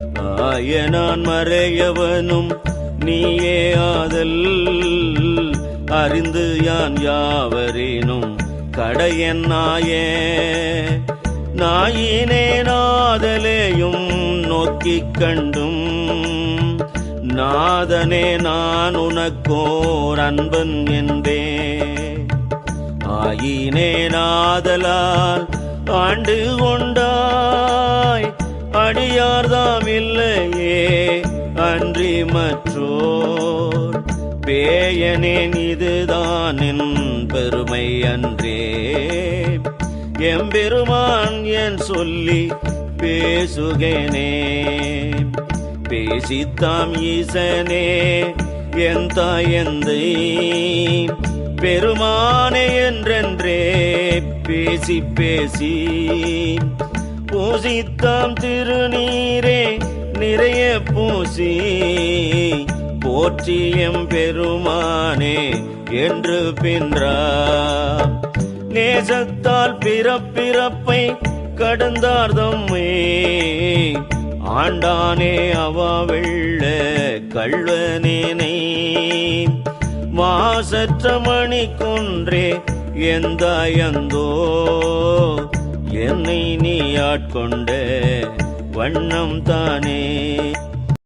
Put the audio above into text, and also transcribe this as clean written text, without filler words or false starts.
நான் மறையவனும் நீயே ஆதல் அறிந்து யான் யாவரேனும் கடையன் நாயினே நாதலேயும் நோக்கிக் கண்டும் நாதனே நான் உனக்கோர் அன்பன் என்பே ஆயினே நாதலால் ஆண்டு கொண்டாய் அடியார்தாம் இல்லையே அன்றி மற்றோர் பேயனேன் இதுதான் என் பெருமை அன்றே எம்பெருமான் என் சொல்லி பேசுகேனே பேசித்தாம் ஈசனே என் தாயந்தை பெருமானே என்றென்றே பேசி பேசி பூசித்தாம் திருநீரே நிறைய பூசி போற்றியம் பெருமானே என்று பின்றார் நேசத்தால் பிறப்பிறப்பை கடந்தார்தம்மே ஆண்டானே அவா வெள்ள கள்வனேனை மாசற்ற மணி கொன்றே எந்தாயந்தோ என்னை நீ ஆட்கொண்ட வண்ணம் தானே.